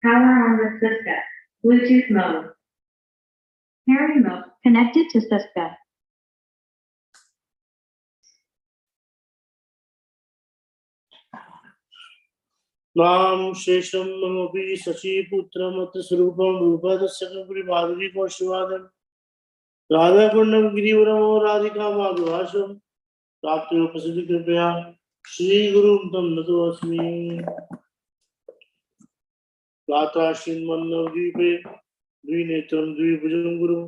Power on the Cisco. Bluetooth mode. Pairing mode. Connected to Cisco. नाम शेषम ममपि शचीपुत्रम अत्र स्वरूपम रूपदस्य परिभावि कोशिवादम राधाकुंडम गिरिवरमो राधिका माधवाशम प्राप्तो प्रसिद्धि कृपया श्री गुरुं तम नतोऽस्मि प्रातःश्रीन्मन्नवद्वीपे द्विनेत्रं द्विभुजं गुरुं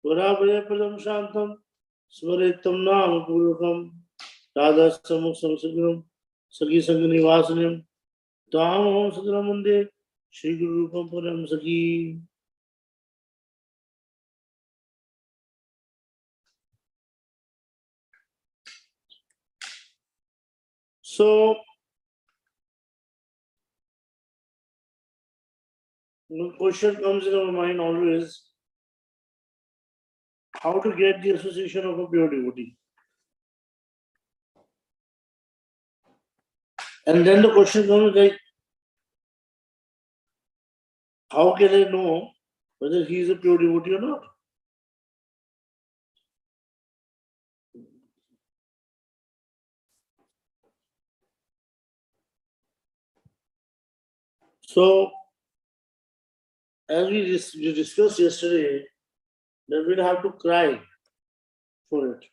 वराभयप्रदं शान्तं स्मरेत्तं नाम पूर्वकं राधासमुखसंसद्गुरुं सखीसङ्गनिवासिनं तामहं सततं वन्दे श्रीगुरुरूपं परं सखी. So, the question comes in our mind always, how to get the association of a pure devotee. And then the question comes like, how can I know whether he is a pure devotee or not? So, as we discussed yesterday, that we'll have to cry for it.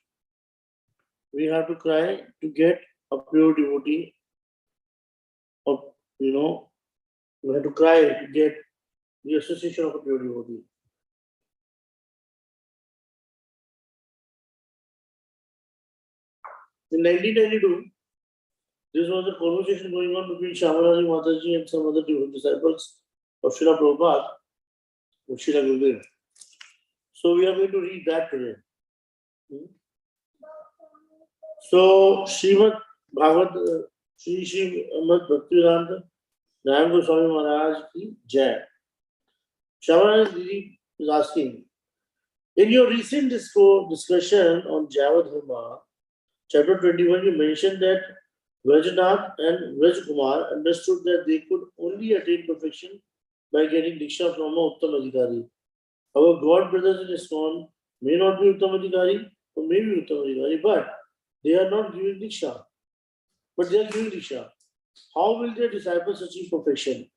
We have to cry to get a pure devotee. Or, we have to cry to get the association of a pure devotee. In 1992, this was a conversation going on between Shamarani Mataji and some other disciples of Srila Prabhupada, of Srila Gurudev. So we are going to read that today. So Srimad Bhagavad, Sri Ahmad Bhaktivedanta Narayan Goswami Maharaj ki Jai. Shamarani Didi is asking, in your recent discussion on Javadharma, chapter 21, you mentioned that Vrajnath and Vrajkumar understood that they could only attain perfection by getting Diksha from a Uttam Adhikari. Our God brothers in ISKCON may not be Uttam Adhikari or may be Uttam Adhikari, but they are not giving Diksha. But they are giving Diksha. How will their disciples achieve perfection?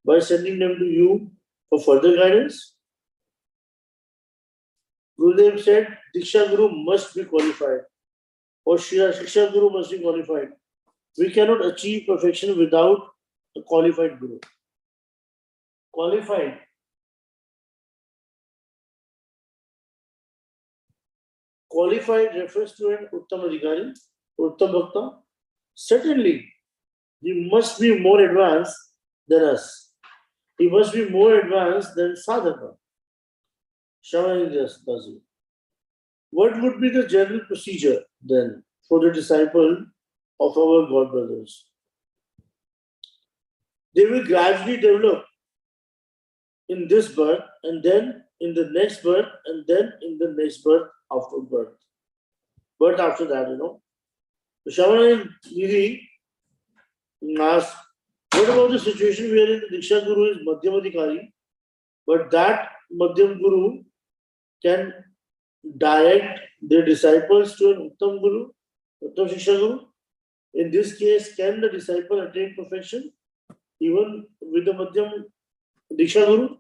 By sending them to you for further guidance? Gurudev said, Diksha Guru must be qualified, or Shiksha Guru must be qualified. We cannot achieve perfection without a qualified Guru. Qualified. Qualified refers to an Uttam Adhikari, Uttam Bhakta. Certainly, he must be more advanced than us. He must be more advanced than Sadhaka. Shamanidasi. What would be the general procedure then for the disciple of our God brothers? They will gradually develop in this birth, and then in the next birth, and then in the next birth after birth. Birth after that, The Shamanidasi Didi asked, what about the situation wherein the Diksha Guru is Madhyam Adhikari, but that Madhyam Guru can direct their disciples to an Uttam Guru, Uttam Shiksha Guru? In this case, can the disciple attain perfection even with the Madhyam Diksha Guru?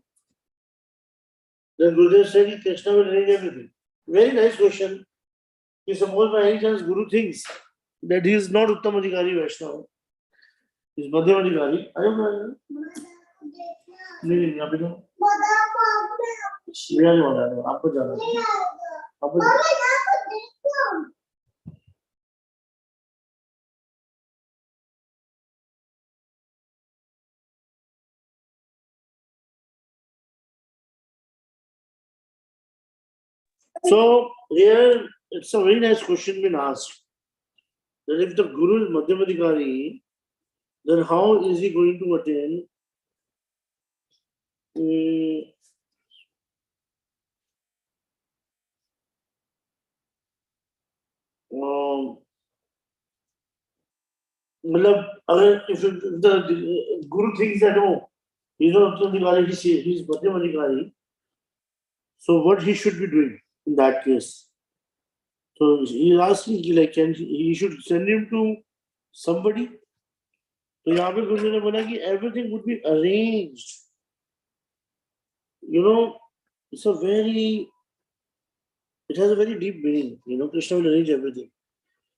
Then Gurudev said, Krishna will arrange everything. Very nice question. You suppose by any chance Guru thinks that he is not Uttam Adhikari Vaishnava, he is Madhyam Adhikari. I don't know. नहीं अभी तो मेरा नहीं होना है आपको जाना है आपको So here it's a very nice question been asked that if the Guru is Madhyam Adhikari, then how is he going to attain if the Guru thinks that, oh, He's not Uttam Adhikari, he's Madhyam Adhikari. So what he should be doing in that case? So he is asking like he should send him to somebody. तो यहाँ पे गुरु ने बोला कि everything would be arranged. You know, it's a very, it has a very deep meaning. You know, Krishna will arrange everything.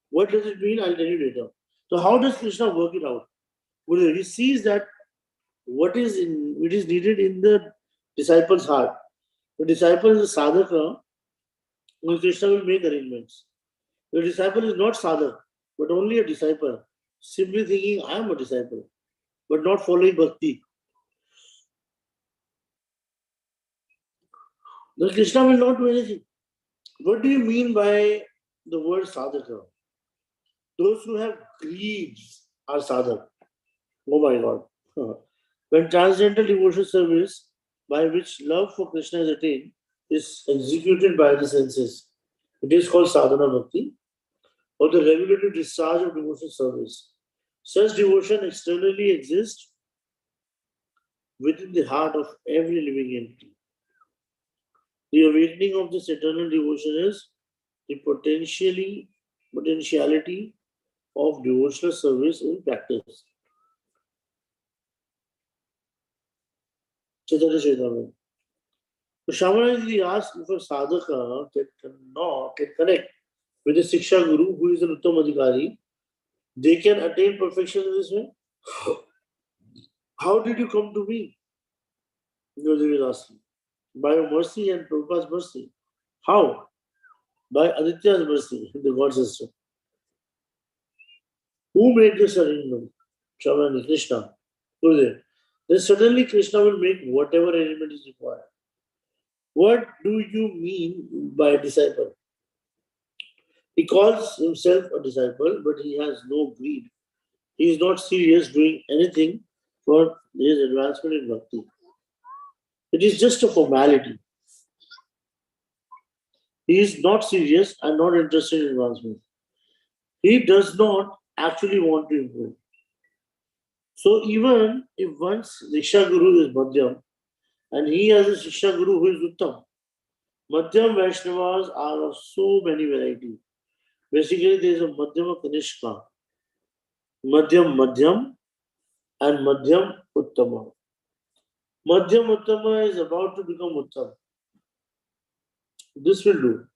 What does it mean? I'll tell you later. So how does Krishna work it out? Well, he sees that it is needed in the disciple's heart. The disciple is a sadhaka, and Krishna will make arrangements. The disciple is not sadhak, but only a disciple, simply thinking, I am a disciple, but not following bhakti. Then Krishna will not do anything. What do you mean by the word sadhaka? Those who have greeds are sadhak. Oh my God. When transcendental devotional service by which love for Krishna is attained is executed by the senses, it is called sadhana bhakti or the regulative discharge of devotional service. Such devotion externally exists within the heart of every living entity. The awakening of this eternal devotion is the potentiality of devotional service in practice. Chaitanya Chaitamrita. So Shamanji asked if a sadhaka can connect with a Siksha Guru who is an Uttam Adhikari, they can attain perfection in this way. How did you come to me? Gurudev is asking. By your mercy and Prabhupada's mercy. How? By Aditya's mercy, the God sister. Who made this arrangement? Shamanji, Krishna. Gurudev. Then suddenly Krishna will make whatever arrangement is required. What do you mean by disciple? He calls himself a disciple, but he has no greed. He is not serious doing anything for his advancement in bhakti. It is just a formality. He is not serious and not interested in advancement. He does not actually want to improve. So even if one's Diksha Guru is Madhyam and he has a Shiksha Guru who is Uttam, Madhyam Vaishnavas are of so many varieties. Basically, there is a Madhyama Kanishka, Madhyam Madhyam, and Madhyam Uttama. Madhyam Uttama is about to become Uttam. This will do.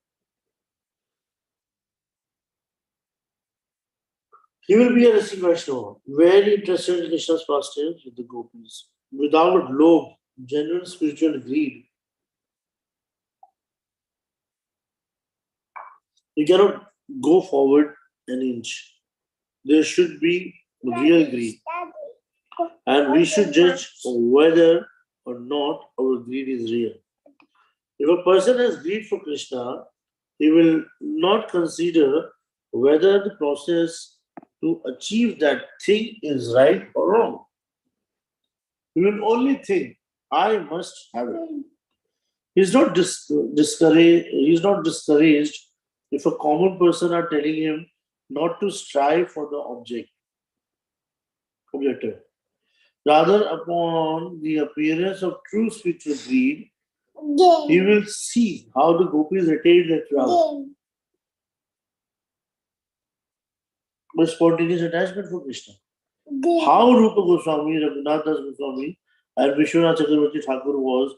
He will be a Rasik Vaishnava, very interested in Krishna's pastimes with the gopis, without lobh, genuine spiritual greed. You cannot go forward an inch. There should be real greed. And we should judge whether or not our greed is real. If a person has greed for Krishna, he will not consider whether the process to achieve that thing is right or wrong. He will only think, I must have it. He's not discouraged. He's not discouraged if a common person are telling him not to strive for the objective. Rather, upon the appearance of true spiritual greed, he will see how the gopis attain that crowd. But spontaneous attachment for Krishna. How Rupa Goswami, Raghunath Das Goswami, and Vishwanath Chakravarti Thakur was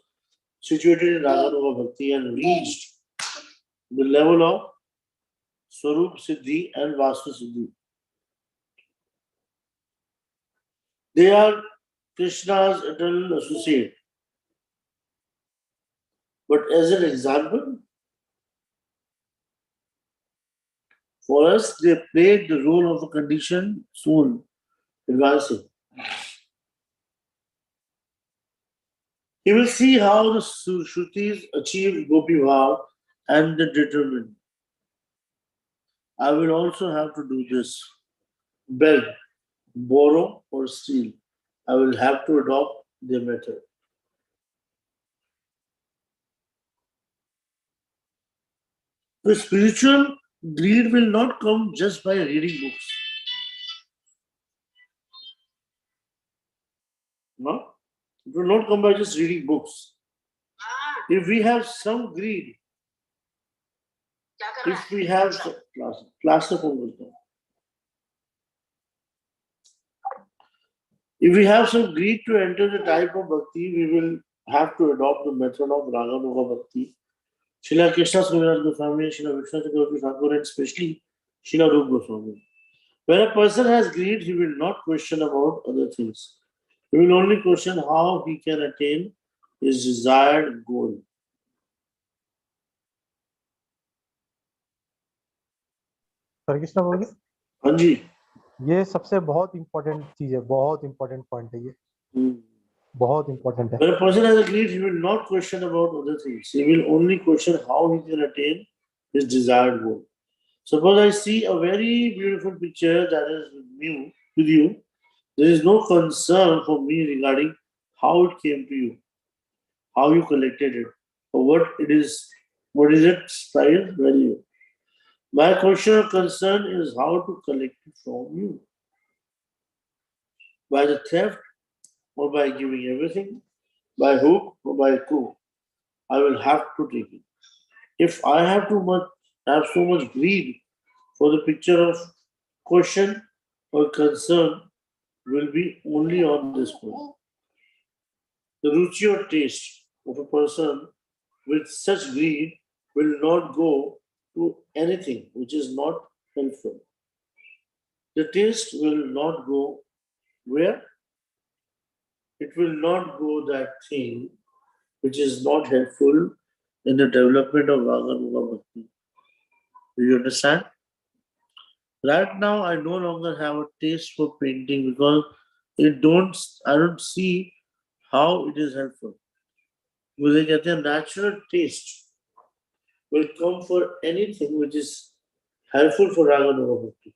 situated in Raganuga Bhakti and reached the level of Swarup Siddhi and Vastu Siddhi. They are Krishna's eternal associate. But as an example, for us, they played the role of a conditioned soul advancing. He will see how the Shrutis achieve Gopi Bhav and the determined. I will also have to do this. Beg, borrow, or steal. I will have to adopt their method. The spiritual greed will not come just by reading books. No? It will not come by just reading books. If we have some greed, if we have class of if we have some greed to enter the type of bhakti, we will have to adopt the method of Raga Nuga Bhakti. Srila Krishna Swaminatha Goswami, Srila Vishnu Chakravarti Thakur, and especially Srila Rupa Goswami. When a person has greed, he will not question about other things. He will only question how he can attain his desired goal. हरे कृष्णा बोलिए। हाँ जी। ये सबसे बहुत important चीज है, बहुत important point है ये, बहुत इंपॉर्टेंट है। When a person has a greed, he will not question about other things. He will only question how he can attain his desired goal. Suppose I see a very beautiful picture that is with you. There is no concern for me regarding how it came to you, how you collected it, or what is its price value. My question or concern is how to collect it from you. By the theft or by giving everything, by hook or by crook, I will have to take it. If I have so much greed for the picture of question or concern will be only on this point. The ruchi or taste of a person with such greed will not go to anything which is not helpful. The taste will not go where? It will not go that thing which is not helpful in the development of Raga Nuga Bhakti. Do you understand? Right now, I no longer have a taste for painting because I don't see how it is helpful. मुझे कहते हैं natural taste will come for anything which is helpful for Raga Nuga Bhakti.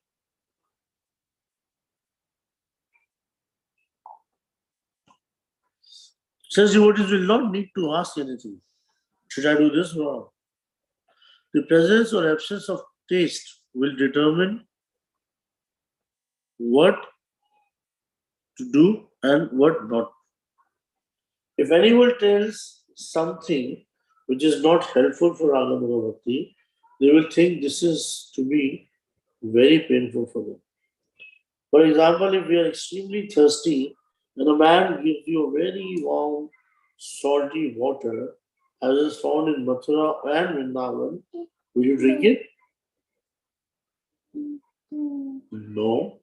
Says devotees will not need to ask anything. Should I do this or not? The presence or absence of taste will determine what to do and what not. If anyone tells something which is not helpful for Raga Nuga Bhakti, they will think this is to be very painful for them. For example, if you are extremely thirsty and a man gives you a very warm, salty water, as is found in Mathura and Vrindavan, will you drink it? No.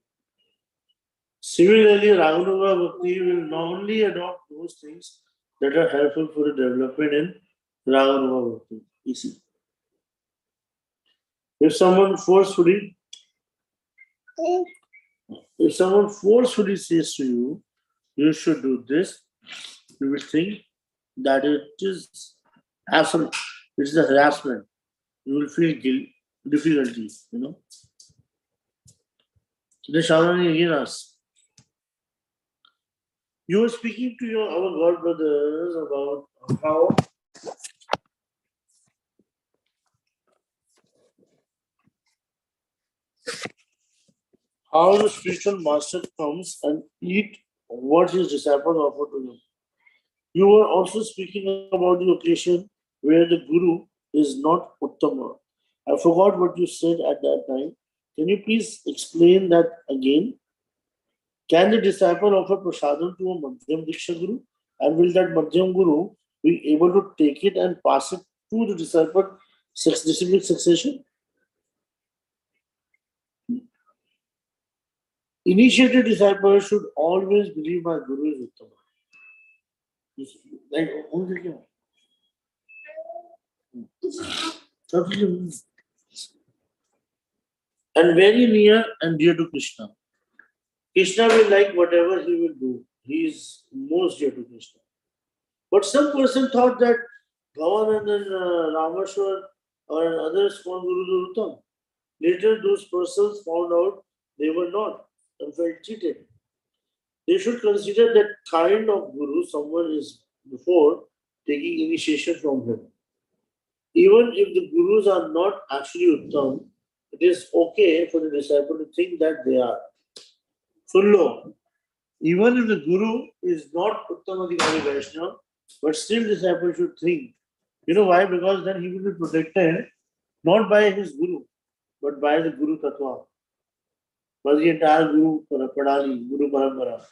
Similarly, Raga Nuga Bhakti will not only adopt those things that are helpful for the development in Raga Nuga Bhakti. Easy. If someone forcefully says to you, you should do this, you will think that it is a harassment. You will feel difficulty, Today, Shavani again asks, you were speaking to our God brothers about how the spiritual master comes and eat what his disciples offer to him. You were also speaking about the occasion where the Guru is not Uttama. I forgot what you said at that time. Can you please explain that again? Can the disciple offer prasadam to a Madhyam Diksha Guru? And will that Madhyam Guru be able to take it and pass it to the disciple disciplic succession? Initiated disciples should always believe my Guru is Uttama. Like, and very near and dear to Krishna. Krishna will like whatever he will do. He is most dear to Krishna. But some person thought that Gavan and Rameshwar or others called Guru Uttam. Later, those persons found out they were not and felt cheated. They should consider that kind of Guru someone is before taking initiation from him. Even if the Gurus are not actually Uttam, it is okay for the disciple to think that they are. Soon low Even if the Guru is not Uttamadhikari Vaishnava, but still disciple should think. You know why? Because then he will be protected not by his Guru, but by the Guru Tattva, by the entire Guru Pradani, Guru Parampara.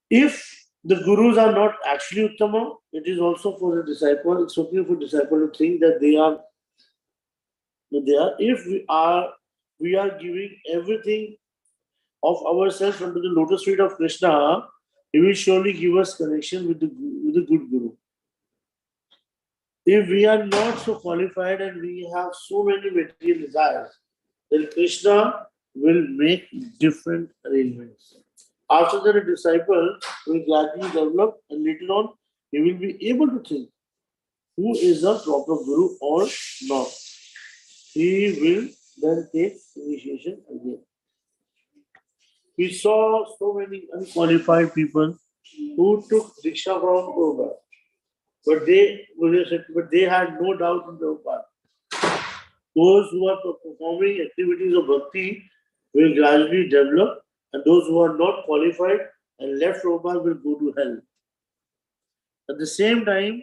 If the Gurus are not actually Uttama, it is also for the disciple, it's okay for disciple to think that they are. If we are giving everything of ourselves under the lotus feet of Krishna, he will surely give us connection with the good Guru. If we are not so qualified and we have so many material desires, then Krishna will make different arrangements. After that, a disciple will gradually develop, and later on, he will be able to think who is a proper Guru or not. He will then take initiation again. We saw so many unqualified people who took Diksha from Prabhupada, but they had no doubt in Prabhupada. Those who are performing activities of bhakti will gradually develop, and those who are not qualified and left Prabhupada will go to hell. At the same time,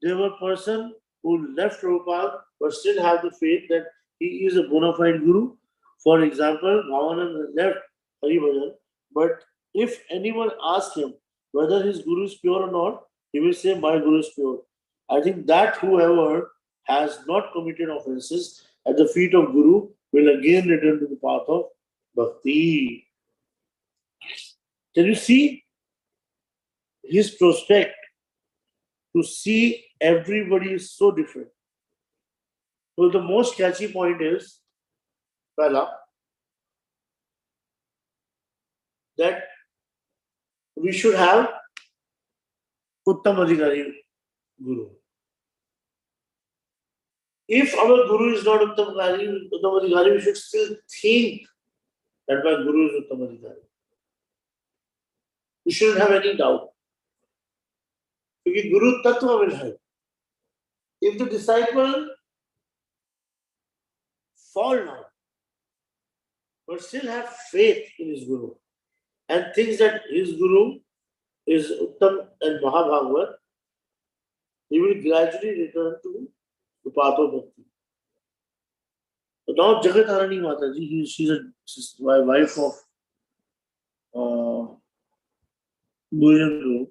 there were persons who left Prabhupada but still have the faith that he is a bona fide Guru. For example, Bhavananda left Haribhajan, but if anyone asks him whether his Guru is pure or not, he will say, my Guru is pure. I think that whoever has not committed offenses at the feet of Guru will again return to the path of Bhakti. Can you see his prospect to see everybody is so different? So the most catchy point is, Pala, that we should have Uttamadhikari Guru. If our Guru is not Uttamadhikari, we should still think that my Guru is Uttamadhikari. We shouldn't have any doubt. Because Guru Tattva will help. If the disciple fall down, but still have faith in his Guru and thinks that his Guru is Uttam and Mahabhagavat, he will gradually return to the path of Bhakti. So now Jagatharani Mataji, she's a wife of Bhujan Guru.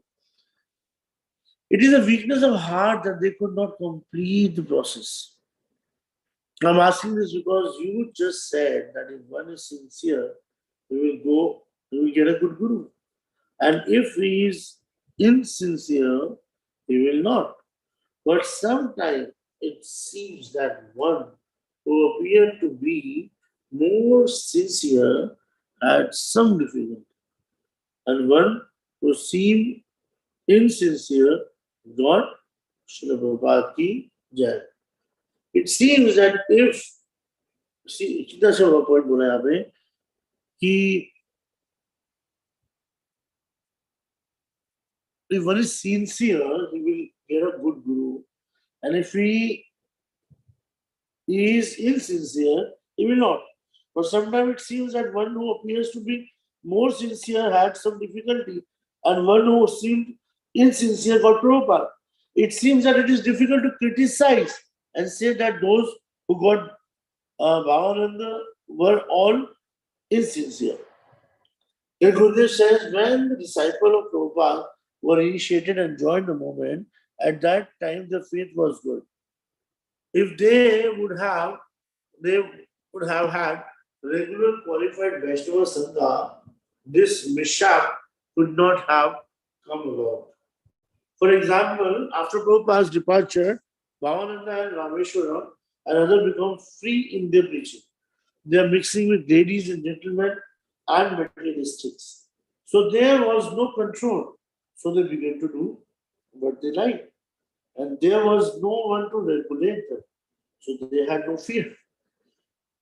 It is a weakness of heart that they could not complete the process. I'm asking this because you just said that if one is sincere, he will get a good Guru. And if he is insincere, he will not. But sometimes it seems that one who appeared to be more sincere had some difficulty, and one who seemed insincere got Srila Prabhupada ki jai. It seems that if, see, कितना अच्छा point बोला यहाँ पे कि if one is sincere, he will get a good Guru. And if he is insincere, he will not. But sometimes it seems that one who appears to be more sincere had some difficulty, and one who seemed insincere got Prabhupada. It seems that it is difficult to criticize and say that those who got Bhavananda were all insincere. The Gurudev says when the disciple of Prabhupada were initiated and joined the movement, at that time the faith was good. If they would have had regular qualified Vaishnava Sangha, this mishap could not have come about. For example, after Prabhupada's departure, Bhavananda and Rameshwara and others become free in their preaching. They are mixing with ladies and gentlemen and materialistics. So there was no control. So they began to do what they liked. And there was no one to regulate them. So they had no fear.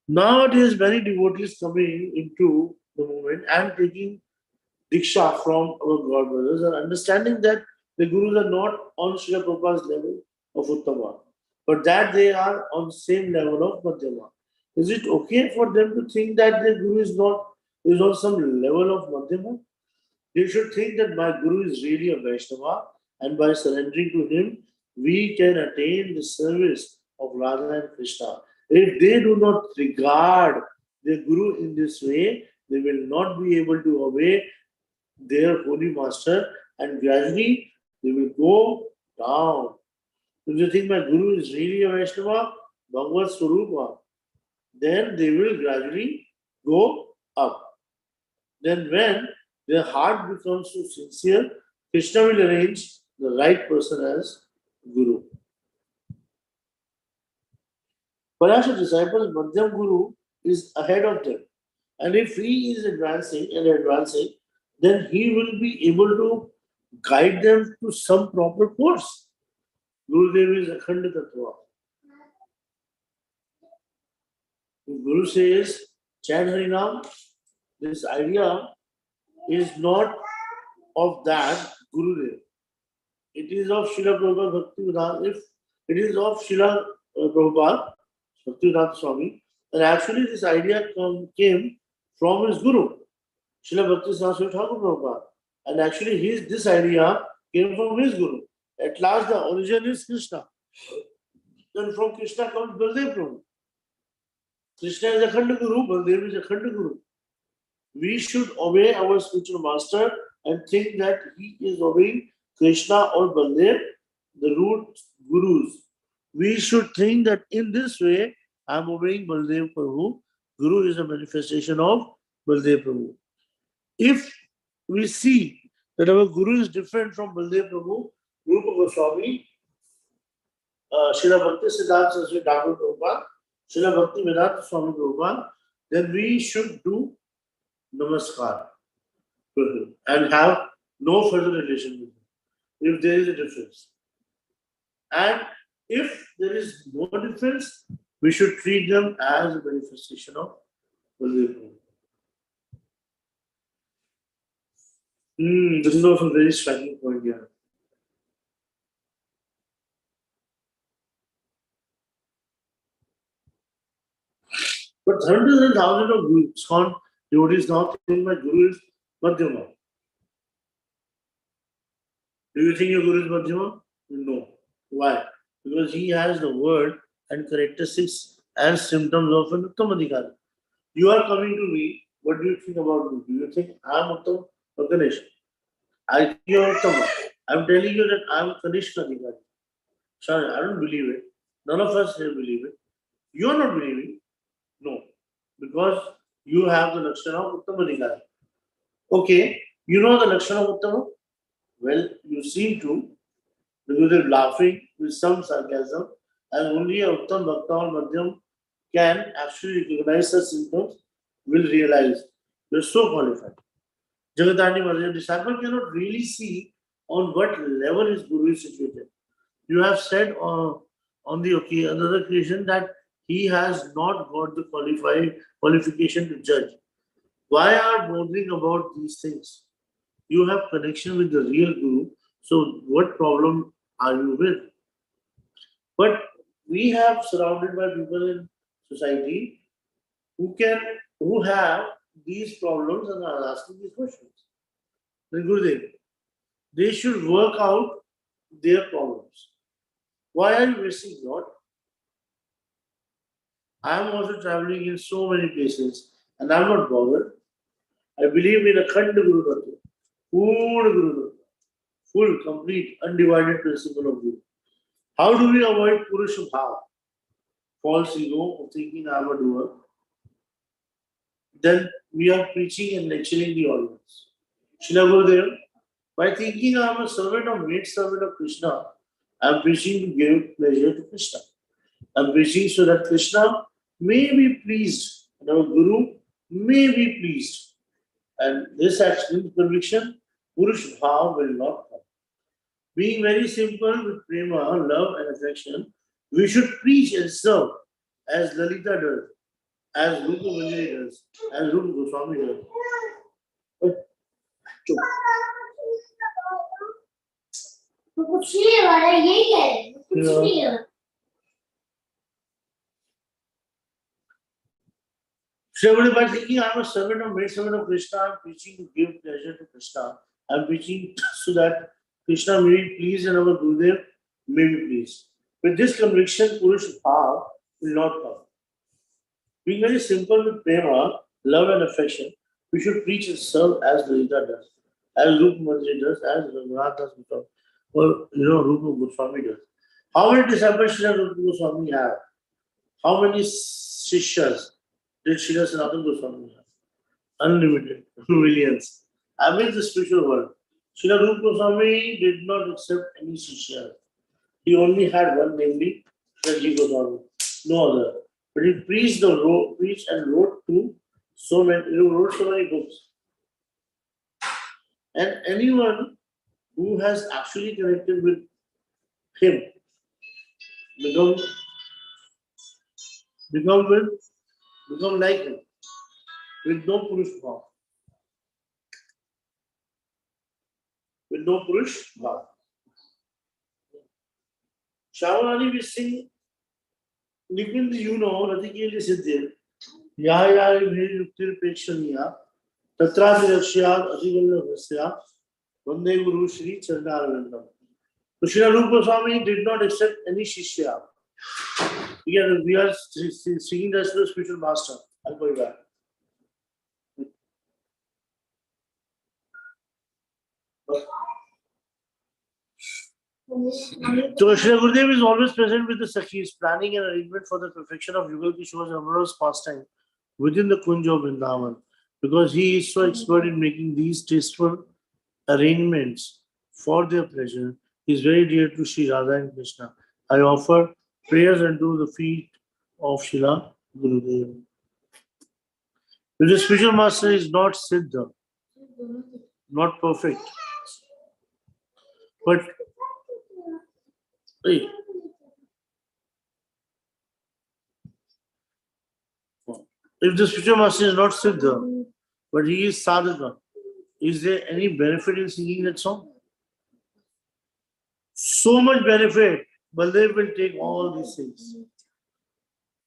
Nowadays, many devotees coming into the movement and taking Diksha from our God brothers are understanding that the Gurus are not on Srila Prabhupada's level of Uttama, but that they are on the same level of Madhyama. Is it okay for them to think that the Guru is not is on some level of Madhyama, they should think that my Guru is really a Vaishnava, and by surrendering to him, we can attain the service of Radha and Krishna. If they do not regard their Guru in this way, they will not be able to obey their holy master, and gradually they will go down. If you think my Guru is really a Vaishnava, Bhagavad Swarupa, then they will gradually go up. Then when their heart becomes so sincere, Krishna will arrange the right person as Guru. But as a disciple, Madhyam Guru is ahead of them. And if he is advancing, then he will be able to guide them to some proper course. Gurudev is Akhanda Tattva. If Guru says, chant Harinam, this idea is not of that Gurudev. It is of Srila Prabhupada Bhaktivedanta. If it is of Srila Prabhupada Bhaktivedanta Swami, then actually this idea came from his Guru, Srila Bhakti Saraswati Thakur Prabhupada. And actually this idea came from his Guru. At last the origin is Krishna. Then from Krishna comes Baldev Prabhu. Krishna is Akhanda Guru, Baldev is Akhanda Guru. We should obey our spiritual master and think that he is obeying Krishna or Baldev, the root gurus. We should think that in this way, I am obeying Baldev Prabhu. Guru is a manifestation of Baldev Prabhu. If we see that our Guru is different from Baldev Prabhu, Rupa Goswami, Srila Bhakti Siddhanta Saraswati Thakur Prabhupada, Srila Bhakti Vedanta Swami Prabhupada, then we should do Namaskar to him and have no further relation with him if there is a difference. And if there is no difference, we should treat them as a manifestation of Baldev Prabhu. This is also a very striking point here. But hundreds and thousands of ISKCON devotees now think my Guru is Madhyama. Do you think your Guru is Madhyama? No. Why? Because he has the word and characteristics and symptoms of an Uttam Adhikari. You are coming to me, what do you think about me? Do you think I am Uttam or Ganesh? I think you are Uttama. I am telling you that I am Kanishka Adhikari. Sorry, I don't believe it. None of us here believe it. You are not believing. No. Because you have the Lakshana of Uttama Adhikari. Okay, you know the Lakshana of Uttama? Well, you seem to, because they're laughing with some sarcasm, and only a Uttam Bhakta or Madhyam can actually recognize such symptoms, will realize you're so qualified. Jagatani Madhyam disciple cannot really see on what level his Guru is situated. You have said on the another occasion that he has not got the qualification to judge. Why are bothering about these things? You have connection with the real Guru, so what problem are you with? But we have surrounded by people in society who have these problems and are asking these questions. Then Gurudev, they should work out their problems. Why are you wasting your time? I am also traveling in so many places and I am not bothered. I believe in a Khand Guru Tattva, Purna Guru Tattva, full, complete, undivided principle of Guru. How do we avoid Purusha Bhav, false ego of thinking I am a doer? Then we are preaching and lecturing the audience. Srila Gurudev, by thinking I am a servant or maid servant of Krishna, I am preaching to give pleasure to Krishna. I am preaching so that Krishna may be pleased and our Guru may be pleased. And this absolute conviction, Purush Bhav will not come. Being very simple with prema, love and affection, we should preach and serve as Lalita does, as Rupa Manjari does, as Rupa Goswami does. तो कुछ नहीं वाला यही कह रहे कुछ नहीं है Everybody by thinking I'm a servant of maid servant of Krishna, I'm preaching to give pleasure to Krishna. I'm preaching so that Krishna may be pleased and our Gurudev may be pleased. With this conviction, Purush Bhav will not come. Being very simple with prema, love and affection, we should preach and serve as Lalita does, as Rupa Mandri does, as Raghunath Das Goswami, or Rupa Goswami does. How many disciples should Rupa Goswami have? How many Shishyas did Srila Sanatana Goswami have? Unlimited, millions. I mean the spiritual world. Srila Rupa Goswami did not accept any Shishya. He only had one, namely Srila Goswami, no other. But he preached and wrote so many books. And anyone who has actually connected with him become like him with no Purush Bhav. With no Purush Bhav. Shavarani will sing, Nikunj, Ratikili Siddhir, Yaya Nuktir Pekshaniya, Tatra Virashya, Adivala Vasya, Vande Guru Shri Charnaravindam. So Srila Rupa Goswami did not accept any Shishya. We are singing the spiritual master. I'll go back. So Srila Gurudev is always present with the Sakhis, planning an arrangement for the perfection of Yugal Kishore's amorous pastime within the Kunj of Vrindavan, because he is so expert in making these tasteful arrangements for their pleasure. He is very dear to Sri Radha and Krishna. I offer prayers unto the feet of Srila Gurudev. If the spiritual master is not Siddha, not perfect, but if the spiritual master is not Siddha, but he is Sadhaka, is there any benefit in singing that song? So much benefit. Baldev will take all these things.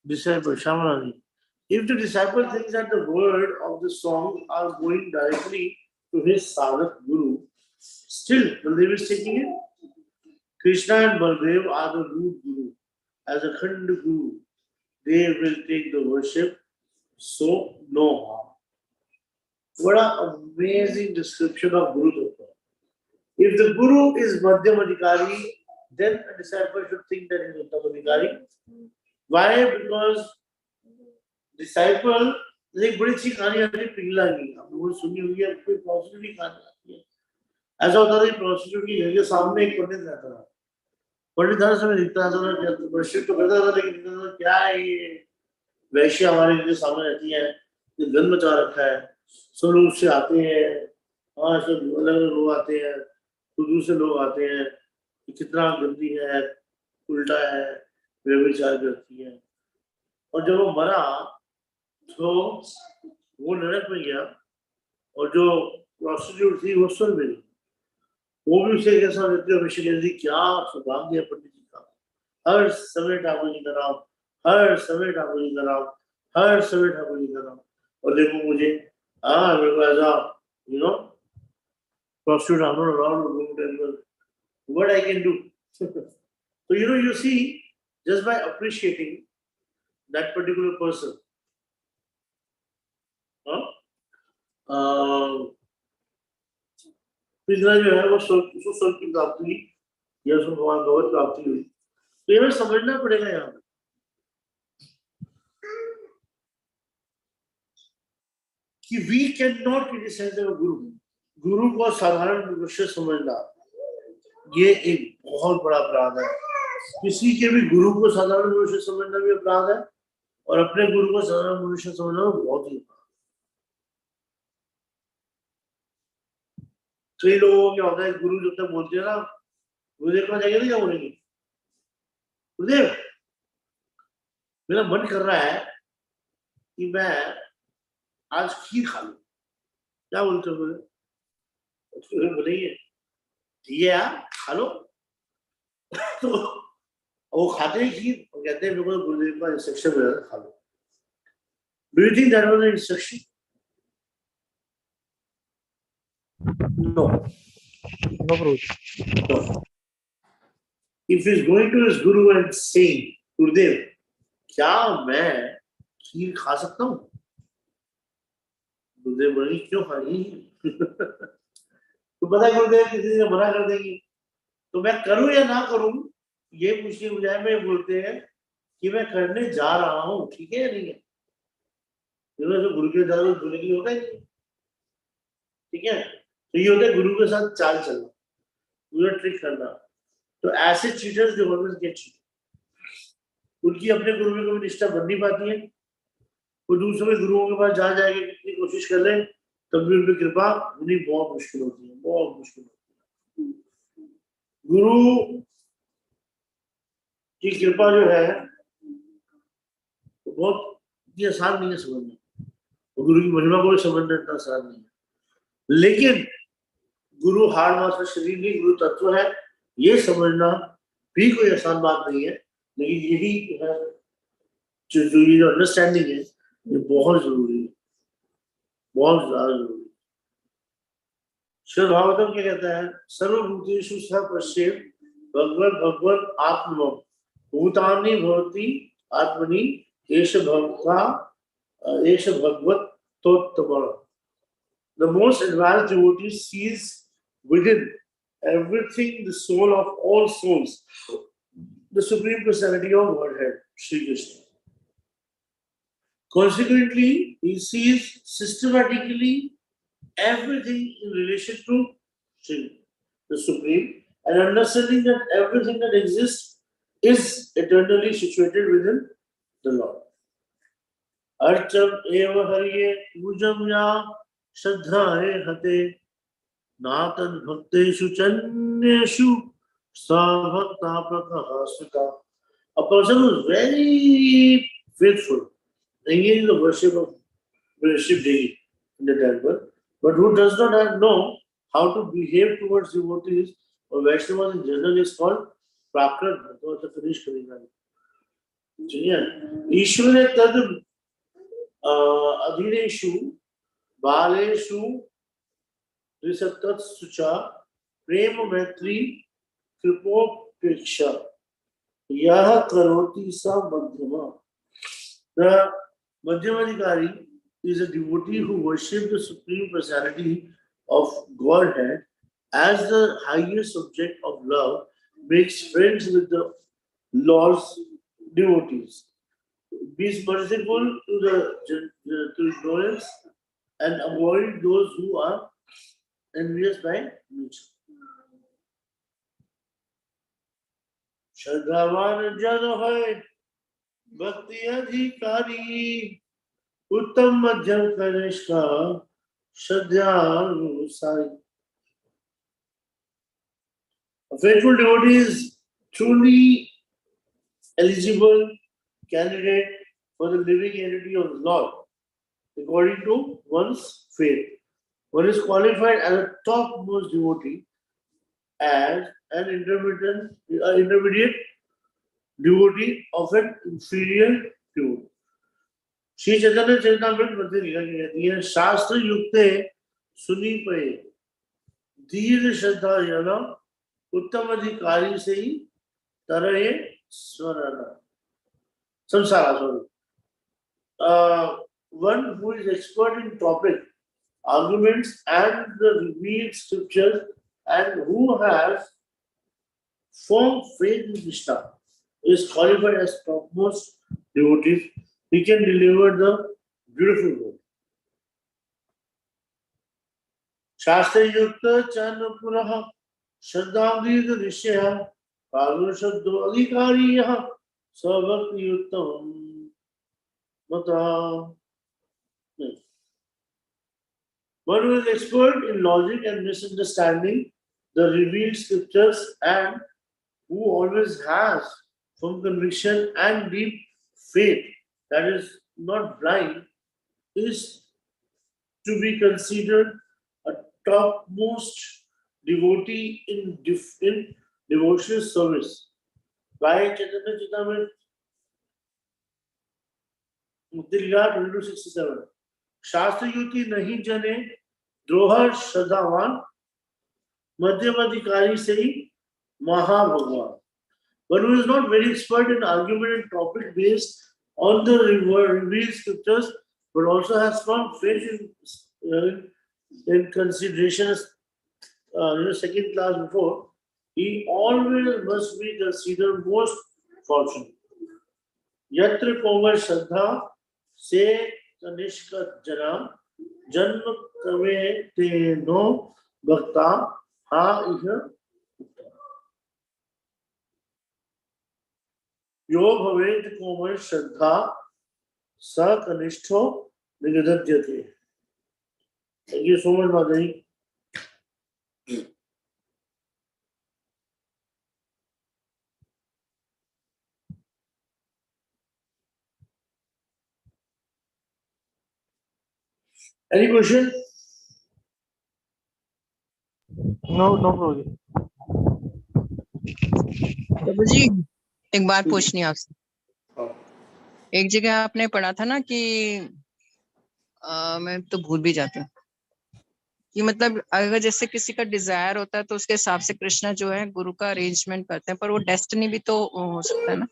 Disciple, Shamarani. If the disciple thinks that the word of the song are going directly to his Sadhak Guru, still Baldev is taking it. Krishna and Baldev are the root Guru. As a Khand Guru, they will take the worship, so no harm. What an amazing description of Guru Tattva. If the Guru is Madhyam Adhikari, then a disciple should think that he is Uttam Adhikari. Why? Because disciple, एक बड़ी अच्छी कहानी आती है पिघला की, आपने वो सुनी होगी, कोई prostitute की कहानी आती है. ऐसा होता था कि prostitute की घर के सामने एक पंडित रहता था. पंडित हर समय दिखता था ना, worship तो करता था, लेकिन दिखता था क्या है ये वैश्य हमारे घर के सामने रहती है, ये गंद मचा रखा है, सब लोग उससे आते हैं, हाँ सब अलग-अलग लोग आते हैं, दूर से लोग आते हैं, कितना गंदी है, उल्टा है, व्यभिचार करती है. और जब वो मरा तो वो नरक में गया और जो प्रोस्टिट्यूट थी वो स्वर्ग में गई. वो भी उसे कैसा रहती है, हमेशा कहती क्या सौभाग्य है पंडित जी का, हर समय ठाकुर जी का नाम, हर समय ठाकुर जी का नाम, हर समय ठाकुर जी का नाम. और देखो मुझे मेरे को ऐसा prostitute, I'm not allowed to go to temple. What I can do? So you see, just by appreciating that particular person, पिघला जो है वो स्वर्ग की प्राप्ति हुई या उसको भगवान भगवत प्राप्ति हुई. तो ये हमें समझना पड़ेगा यहाँ पे कि we cannot criticize our guru. गुरु को साधारण मनुष्य समझना ये एक बहुत बड़ा अपराध है. किसी के भी गुरु को साधारण मनुष्य समझना भी अपराध है और अपने गुरु को साधारण मनुष्य समझना बहुत ही अपराध. कई लोगों को क्या होता है, गुरु जब तक बोलते हैं ना, गुरुदेव का जाएगा, क्या बोलेंगे, गुरुदेव मेरा मन कर रहा है कि मैं आज खीर खा लूं, क्या बोलते हो? बोलेंगे ठीक है यार खा लो. तो वो खाते हैं खीर और कहते हैं मेरे को गुरुदेव का इंस्ट्रक्शन मिला था खा लो. Do you think that was an instruction? No. No, Prabhu. No. If he's going to his guru and saying, Gurudev, क्या मैं खीर खा सकता हूँ? गुरुदेव बोलेंगे क्यों खानी? तो पता है गुरुदेव किसी ने मना कर देंगे, तो मैं करूं या ना करूं ये पूछने के बजाय में बोलते हैं कि मैं करने जा रहा हूं, ठीक है या नहीं है? तो गुरु के ज्यादा बोलने के लिए होता है नहीं, ठीक है? तो ये होता है गुरु के साथ चाल चलना, पूरा ट्रिक करना। तो ऐसे चीटर्स जो ऑलवेज गेट चीट, उनकी अपने गुरु में कभी निष्ठा बन नहीं पाती है, वो दूसरे गुरुओं के पास जा जाएंगे कितनी कोशिश कर ले तब भी उन पर कृपा होनी बहुत मुश्किल होती है, बहुत मुश्किल होती है। गुरु की कृपा जो है वो बहुत ये आसान नहीं है समझना, गुरु की महिमा को भी समझना इतना आसान नहीं है, लेकिन गुरु हार मात्र शरीर नहीं, गुरु तत्व है, ये समझना भी कोई आसान बात नहीं है। लेकिन यही है जो ये अंडरस्टैंडिंग है ये बहुत जरूरी है, बहुत ज्यादा जरूरी है। श्री भागवतम क्या कहता है? सर्वभूतेषु सः पश्येत् भगवन् भगवन् आत्मनः भूतानि भवति आत्मनि एष भगवता एष भगवतोत्तमः। The most advanced devotee sees within everything the soul of all souls, the supreme personality of Godhead, Sri Krishna. Consequently, he sees systematically everything in relation to Sri, the Supreme, and understanding that everything that exists is eternally situated within the Lord. Archam eva hariye pujam ya shraddhaye hate natan bhakteshu chanyeshu savakta prakahasvita. A person who is very faithful, engaged in the worship daily in the temple, but who does not know how to behave towards devotees or Vaishnavas in general is called prakrit. तो ऐसे finish करेगा। ठीक है? ईश्वरे तद अधीनेषु बालेषु त्रिसप्तत्सु च प्रेम मैत्री कृपोपेक्षा यह करोति स मध्यमा. The Madhyamadikari is a devotee who worships the Supreme Personality of Godhead as the highest object of love, makes friends with the Lord's devotees, be merciful to the ignorance, and avoid those who are envious by nature. Shraddhavan jana hai भक्ति अधिकारी उत्तम मध्यम कनिष्ठा श्रद्धानुसारी. A faithful devotee is truly eligible candidate for the living entity of the Lord according to one's faith. One is qualified as a topmost devotee, as an intermediate devotee of an inferior devotee. Shri Chaitanya Charitamrita में लिखा कहती है शास्त्र युक्ते सुनी पे धीर श्रद्धा जन उत्तम अधिकारी से ही तरह स्वर्ण संसार. One who is expert in topic, arguments and the revealed scriptures and who has firm faith in Krishna is qualified as topmost devotee. He can deliver the beautiful word. Shastra yukta chanapurah shraddhamdhid rishya kalu shaddo adhikariya savakti yuktam mata. One who is expert in logic and misunderstanding the revealed scriptures and who always has firm conviction and deep faith that is not blind is to be considered a topmost devotee in devotional service. By Chaitanya Charitamrita 2267 शास्त्र युति नहीं जने द्रोह श्रद्धावान मध्यमाधिकारी से ही महाभगवान. But who is not very expert in argument and topic based on the revealed scriptures, but also has strong faith in consideration as second class before, he always must be considered most fortunate. यत्र कोमल श्रद्धा से कनिष्ठ जना जन्म कवे तेनो भक्ता हा इह यो भवेत कोमल श्रद्धा स कनिष्ठो निगदध्यते. Thank you so much, Madhuri. Any question? No, no, Prabhuji. प्रभु जी एक बात पूछनी है आपसे. हाँ. एक जगह आपने पढ़ा था ना कि मैं तो भूल भी जाती हूँ कि मतलब अगर जैसे किसी का डिजायर होता है तो उसके हिसाब से कृष्णा जो है गुरु का अरेंजमेंट करते हैं, पर वो डेस्टिनी भी तो हो सकता है ना.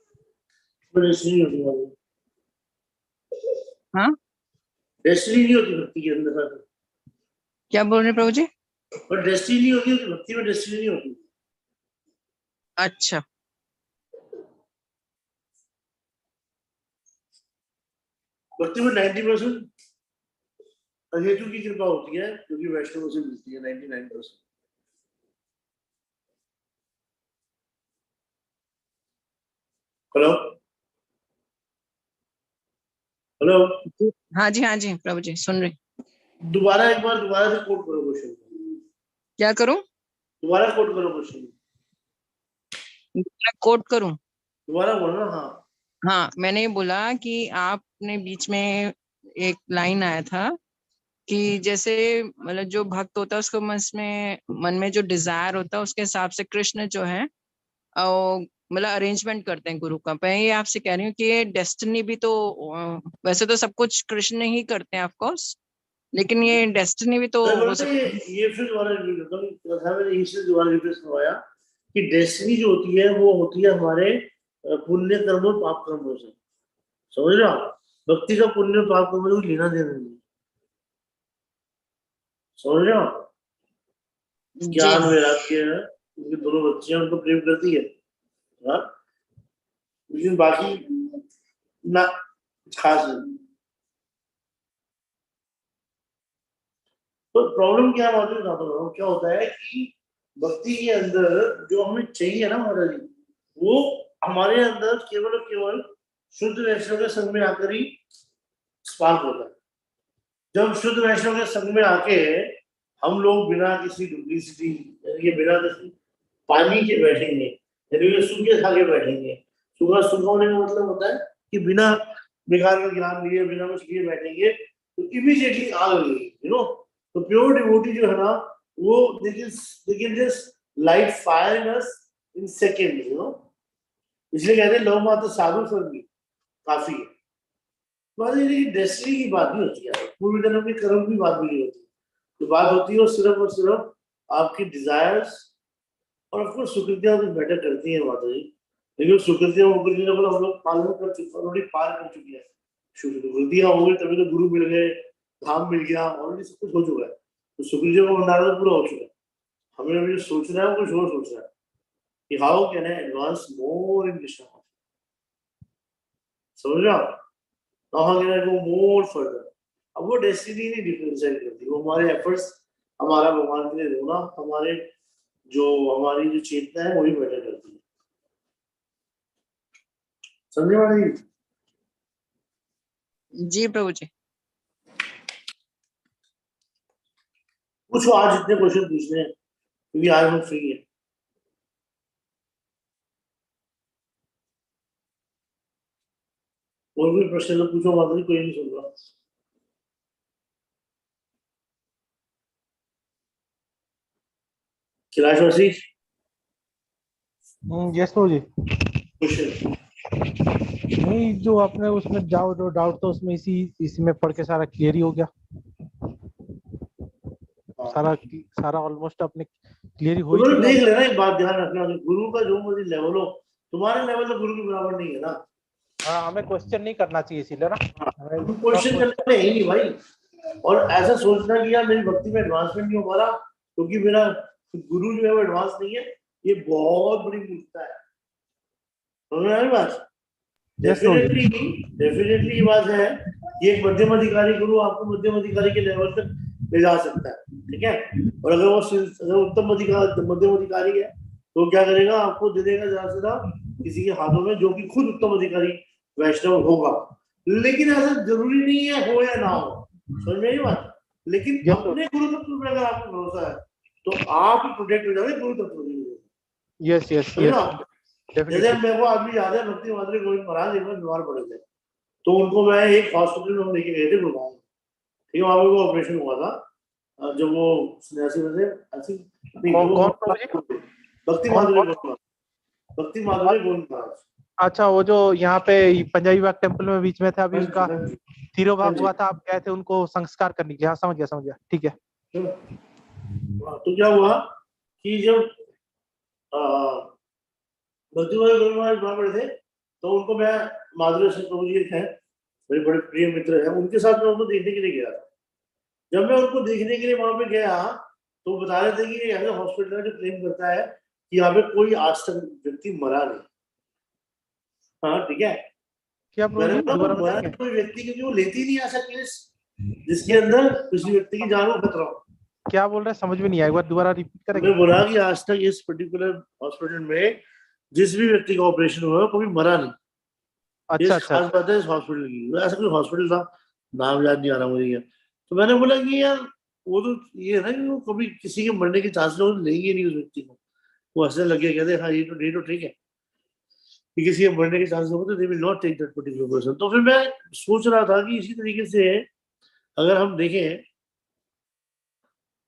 डेस्टिनी होती है. हाँ, डेस्टिनी नहीं होती भक्ति के अंदर. क्या बोल रहे हैं प्रभु जी? पर डेस्टिनी नहीं होती, भक्ति में डेस्टिनी नहीं होती. अच्छा, भक्ति में 90% अहेतु की कृपा होती है, क्योंकि वैष्णव से मिलती है 99%. हेलो हेलो, हाँ जी प्रभु जी सुन रही. दोबारा एक बार दोबारा से कोट करो क्वेश्चन. क्या करूं? दोबारा कोट करो क्वेश्चन. कोट करूं? दोबारा बोलो ना. हाँ हाँ, मैंने ये बोला कि आपने बीच में एक लाइन आया था कि जैसे मतलब जो भक्त होता है उसको मन में जो डिजायर होता है उसके हिसाब से कृष्ण जो है मतलब अरेंजमेंट करते हैं गुरु का. मैं ये आपसे कह रही हूँ कि ये डेस्टिनी भी तो वैसे तो सब कुछ कृष्ण ही करते हैं ऑफ कोर्स, लेकिन ये डेस्टिनी भी तो हो सकती है. ये फिर दोबारा रिपीट करता हूँ. कथा मैंने इसलिए दोबारा रिपीट करवाया कि डेस्टिनी जो होती है वो होती है हमारे पुण्य कर्म और पाप कर्मों से. समझ रहे हो आप? भक्ति का पुण्य और पाप कर्म में लेना देना नहीं. समझ रहे हो? ज्ञान वैराग्य है, उनकी दोनों बच्चियां उनको प्रेम करती है, हाँ? लेकिन बाकी ना खास नहीं. तो प्रॉब्लम क्या होती है, क्या होता है कि भक्ति के अंदर जो हमें चाहिए ना महाराज जी, वो हमारे अंदर केवल और केवल शुद्ध वैष्णव के संग में आकर ही स्पार्क होता है. जब शुद्ध वैष्णव के संग में आके हम लोग बिना किसी डुप्लीसिटी यानी बिना किसी पानी के बैठेंगे, यानी सूखे खा के बैठेंगे. सूखा होने का मतलब होता है कि बिना बेकार का ज्ञान लिए बिना कुछ लिए बैठेंगे तो इमीडिएटली आग लगेगी. तो प्योर डिवोटी जो है ना वो they can just light fire in us in seconds. इसलिए कहते हैं लव मात्र साधु सर्वी काफी है. लेकिन डेस्टिनी की बात नहीं होती है, पूर्व जन्म के कर्म की बात भी नहीं होती. तो बात होती है सिर्फ और सिर्फ आपकी डिजायर्स और ऑफ कोर्स सुकृतियां कुछ बेटर करती हैं माता जी. लेकिन सुकृतियां हम लोग पालन कर चुके, ऑलरेडी पार कर चुके हैं. सुकृतियां हो गई तभी तो गुरु मिल गए, धाम मिल गया, ऑलरेडी सब कुछ हो चुका है. तो सुकृतियों का भंडार तो पूरा हो चुका है. हमें अभी सोचना है, कुछ और सोचना है कि हाउ कैन आई एडवांस मोर इन कृष्णा. समझ रहे हो? How can I go more further. अब वो डेस्टिनी नहीं डिफरेंशिएट करती, वो हमारे एफर्ट्स, हमारा भगवान के लिए रोना, हमारी जो चेतना है वही मैटर करती है. समझे वाली जी प्रभु जी. पूछो आज जितने क्वेश्चन पूछने हैं, क्योंकि आज हम फ्री है. और भी प्रश्न तो पूछो माता जी, कोई नहीं सुन रहा. कैलाशवासी Yes, Prabhuji. क्वेश्चन. नहीं, जो आपने उसमें जाओ जो डाउट था उसमें इसी में पढ़ के सारा क्लियर ही हो गया। सारा ऑलमोस्ट आपने क्लियर ही हो तो ही बोलो चुका। देख लेना, एक बात ध्यान रखना कि गुरु का जो मर्जी लेवल हो, तुम्हारे लेवल तो गुरु के बराबर नहीं है ना। हाँ, हमें क्वेश्चन नहीं करना चाहिए इसीलिए ना। हमें क्वेश्चन करने में है ही नहीं भाई। और ऐसा सोचना कि यार मेरी भक्ति में एडवांसमेंट नहीं हो पा रहा क्योंकि मेरा गुरु जो है वो एडवांस नहीं है, ये बहुत बड़ी मूर्खता है। समझ में आई बात? डेफिनेटली डेफिनेटली ये बात है कि एक मध्यम अधिकारी गुरु आपको मध्यम अधिकारी के लेवल तक ले जा सकता है, ठीक है। और अगर वो उत्तम अधिकारी मध्यम अधिकारी है तो क्या करेगा, आपको दे देगा ज्यादा से ज्यादा किसी के हाथों में जो कि खुद उत्तम अधिकारी वैष्णव होगा। लेकिन ऐसा जरूरी नहीं है हो या ना हो, समझ में आई बात? लेकिन Yes, अपने गुरु तत्व पर अगर आपको भरोसा है तो आप प्रोटेक्ट हो जाओगे गुरु तत्व की। यस यस समझे यस, ना? जैसे डेफिनेटली। मेरे को आदमी याद है, भक्ति माधुरी गोविंद महाराज एक बार बीमार पड़े थे, तो उनको मैं एक हॉस्पिटल में हम लेके गए थे गुड़गांव, ठीक है। वहां पे वो ऑपरेशन हुआ था, जब वो सन्यासी में थे, ऐसी नहीं कौन वो प्रभु जी? भक्ति कौन माधुरी कौन? गोविंद, भक्ति माधुरी गोविंद महाराज। अच्छा, वो जो यहाँ पे पंजाबी बाग टेम्पल में बीच में थे, अभी हाँ उसका जी, हाँ जी, हाँ तिरोभाव जी। हुआ था, आप गए थे उनको संस्कार करने के लिए। हाँ, समझ गया, ठीक है। तो क्या हुआ कि जब भक्ति माधुरी गोविंद महाराज बीमार पड़े थे तो उनको मैं, माधुरी सिंह प्रभु जी है मेरे बड़े प्रिय मित्र है, उनके साथ मैं उनको देखने के लिए गया था। जब मैं उनको देखने के लिए वहां पे गया तो बता रहे थे कि ऐसा हॉस्पिटल है जो क्लेम करता है कि यहाँ पे कोई आज तक व्यक्ति मरा नहीं। हाँ ठीक है। क्या प्रभु मैंने जी, बोला दोबारा तो मरा बताएंगे? कोई व्यक्ति, क्योंकि वो लेती ही नहीं ऐसा केस जिसके अंदर किसी व्यक्ति की जान को खतरा हो। क्या बोल रहे हैं, समझ में नहीं आया, एक बार दोबारा रिपीट करेंगे? हमने बोला कि आज तक इस पर्टिकुलर हॉस्पिटल में जिस भी व्यक्ति का ऑपरेशन हुआ कभी मरा नहीं। ये अच्छा अच्छा खास बात है इस हॉस्पिटल की। ऐसा कोई हॉस्पिटल था, नाम याद नहीं आ रहा मुझे। तो मैंने बोला कि यार वो तो ये है ना कि वो कभी किसी के मरने के चांस लेंगे नहीं उस व्यक्ति को। वो हंसने लगे, कहते हाँ ये तो ठीक है कि किसी के मरने के चांस होंगे तो they will not take that particular person. तो फिर मैं सोच रहा था कि इसी तरीके से अगर हम देखें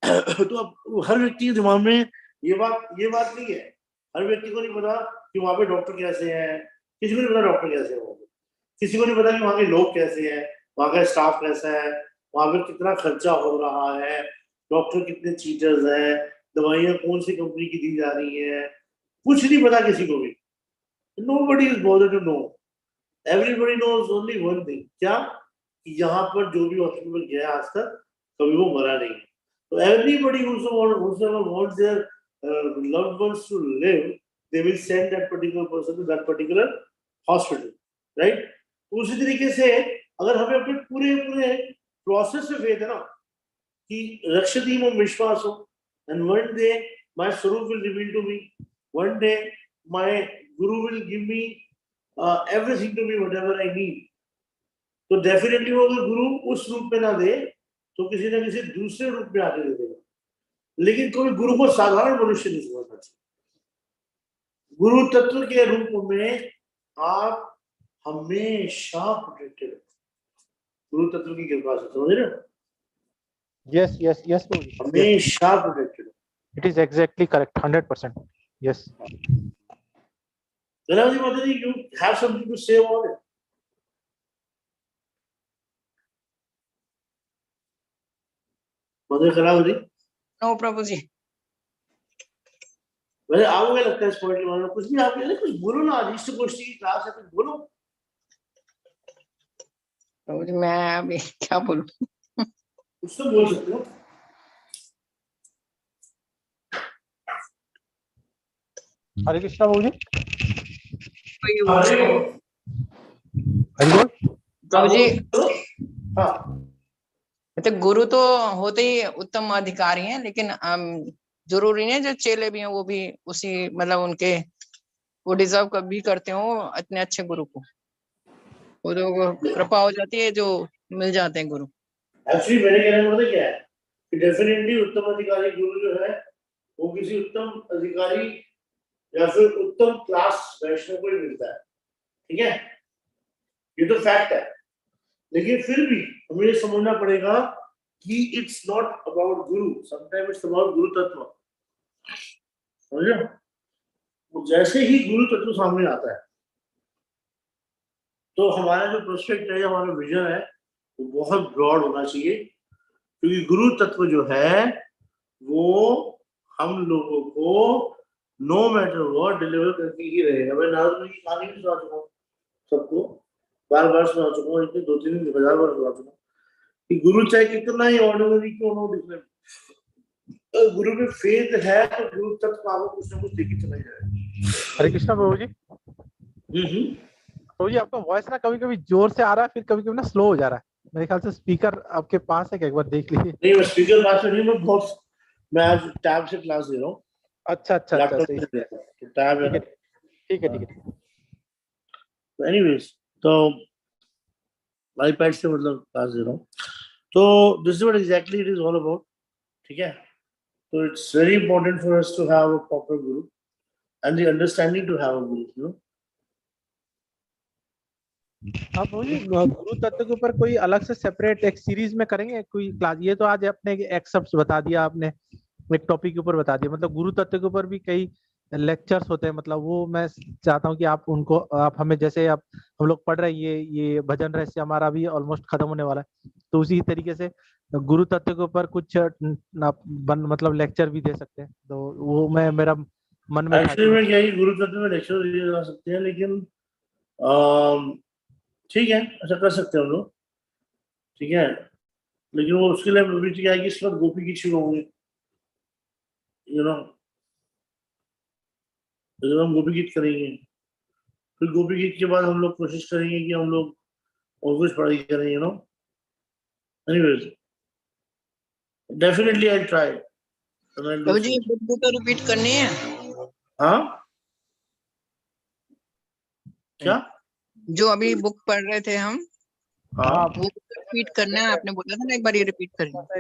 तो अब हर व्यक्ति के दिमाग में ये बात नहीं है। हर व्यक्ति को नहीं पता कि वहां पे डॉक्टर कैसे हैं, किसी को नहीं पता डॉक्टर कैसे है, किसी को नहीं पता कि वहां के लोग कैसे हैं, वहां का स्टाफ कैसा है, वहां पे कितना खर्चा हो रहा है, डॉक्टर कितने चीटर्स हैं, दवाइयां कौन सी कंपनी की दी जा रही है, कुछ नहीं पता किसी को भी। Nobody is bothered to know. Everybody knows only one thing, क्या कि यहाँ पर जो भी हॉस्पिटल में गया आज तक कभी वो मरा नहीं। तो everybody whosoever wants their loved ones to live, they will send that particular person to that particular hospital, right? तो उसी तरीके से अगर हमें अपने पूरे पूरे प्रोसेस में फेथ है ना कि रक्षति मम विश्वास हो, and one day my स्वरूप will reveal to me, one day my guru will give me everything to me whatever I need। तो डेफिनेटली वो अगर गुरु उस रूप में ना दे तो किसी न किसी दूसरे रूप में आके दे देगा। लेकिन कोई गुरु को साधारण मनुष्य नहीं समझना चाहिए। गुरु तत्व के रूप में आप हमेशा प्रोटेक्टेड हो, गुरु तत्व की कृपा से, समझ रहे हो? यस यस यस प्रभु जी, हमेशा प्रोटेक्टेड हो। It is exactly correct, 100%। Yes. Ganapati Mataji, you have something to say about it? Mother Kalavati, no प्रभु जी। वैसे आपको क्या लगता है इस पॉइंट के बारे में? कुछ भी आप कुछ बोलो ना, इष्ट गोष्ठी की क्लास है, कुछ बोलो। प्रभु जी मैं अभी क्या बोलूं? कुछ तो बोल सकते हो। हरे कृष्णा प्रभु जी। हरे हरि बोल। प्रभु जी हाँ, तो गुरु तो होते ही उत्तम अधिकारी हैं, लेकिन जरूरी नहीं जो चेले भी हैं वो भी उसी मतलब उनके वो डिजर्व कभी करते हो इतने अच्छे गुरु को। वो जो कृपा हो जाती है जो मिल जाते हैं गुरु। एक्चुअली मेरे कहने का मतलब क्या है कि डेफिनेटली उत्तम अधिकारी गुरु जो है वो किसी उत्तम अधिकारी या फिर उत्तम क्लास वैष्णव को ही मिलता है, ठीक है। ये तो फैक्ट है। लेकिन फिर भी हमें ये समझना पड़ेगा कि it's not about Guru, sometime it's about गुरु तत्व। समझ रहे हो? जैसे ही गुरु तत्व सामने आता है तो हमारा जो प्रोस्पेक्ट है, हमारा विजन है, वो बहुत ब्रॉड होना चाहिए, क्योंकि गुरु तत्व जो है वो हम लोगों को नो मैटर व्हाट डिलीवर करके ही रहेगा। मैं नारद की कहानी भी सुना चुका हूँ सबको, बार बार सुना चुका हूँ, इतने 2-3 हजार बार सुना चुका हूँ कि गुरु चाहे कितना ही ऑर्डिनरी क्यों ना दिखने, तो गुरु में फेथ है तो गुरु तत्व आपको कुछ ना कुछ देके चला जाएगा। हरे कृष्णा प्रभु जी। प्रभु जी आपका वॉइस ना कभी कभी जोर से आ रहा है, फिर कभी कभी ना स्लो हो जा रहा है। मेरे ख्याल से स्पीकर आपके पास है क्या, एक बार देख लीजिए। नहीं, मैं स्पीकर पास में नहीं, मैं आज टैब से क्लास दे रहा हूँ। अच्छा अच्छा अच्छा, लैपटॉप सही। से दे रहा हूँ, तो टैब है ना। ठीक है ठीक है ठीक है। एनीवेज, तो आईपैड से मतलब क्लास दे रहा हूँ, तो this is what exactly it is all about. ठीक है, तो it's very important for us to have a proper guru and the understanding to have a guru, you no. आप मुझे गुरु तत्व के ऊपर कोई अलग से सेपरेट एक सीरीज में करेंगे कोई क्लास? ये तो आज आपने एक शब्द बता दिया, आपने एक टॉपिक के ऊपर बता दिया, मतलब गुरु तत्व के ऊपर भी कई लेक्चर्स होते हैं। मतलब वो मैं चाहता हूँ कि आप उनको, आप हमें, जैसे आप हम लोग पढ़ रहे हैं ये भजन रहस्य हमारा भी ऑलमोस्ट खत्म होने वाला है, तो उसी तरीके से गुरु तत्व के ऊपर कुछ मतलब लेक्चर भी दे सकते हैं, तो वो मैं मेरा मन में था एक्चुअली कि में क्या है, गुरु तत्व में लेक्चर दिए जा सकते हैं, लेकिन ठीक है, ऐसा कर सकते हैं हम लोग। ठीक है, लेकिन वो उसके लिए प्रवृत्ति क्या है कि इस वक्त गोपी की शुरू होंगे, यू नो। जब हम गोपी गीत करेंगे, फिर गोपी गीत के बाद हम लोग कोशिश करेंगे कि हम लोग और कुछ पढ़ाई करें, you know. Anyways, definitely I try. Prabhu ji book तो रिपीट करनी है। हाँ, क्या? जो अभी बुक पढ़ रहे थे हम, हाँ, वो रिपीट करना है, आपने बोला था ना, एक बार ये रिपीट करेंगे।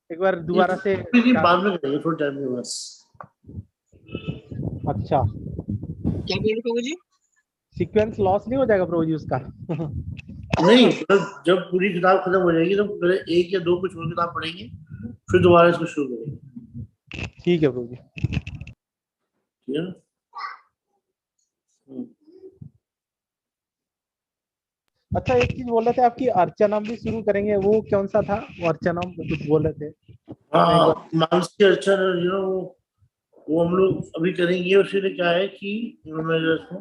एक बार दोबारा से। बाद में करेंगे, थोड़ा टाइम में बस। अच्छा, क्या बोल रहे प्रभु जी? सीक्वेंस लॉस नहीं हो जाएगा प्रभु जी उसका? नहीं, मतलब जब पूरी किताब खत्म हो जाएगी तो पहले 1 या 2 कुछ और किताब पढ़ेंगे, फिर दोबारा इसको शुरू करेंगे। ठीक है प्रभु जी। ठीक है ना? अच्छा, एक चीज बोल रहे थे आपकी अर्चना भी शुरू करेंगे, वो कौन सा था वो अर्चना कुछ बोल रहे थे? हाँ, मानसी अर्चना, यू नो, वो हम लोग अभी करेंगे। उसके लिए क्या है कि मैं इसको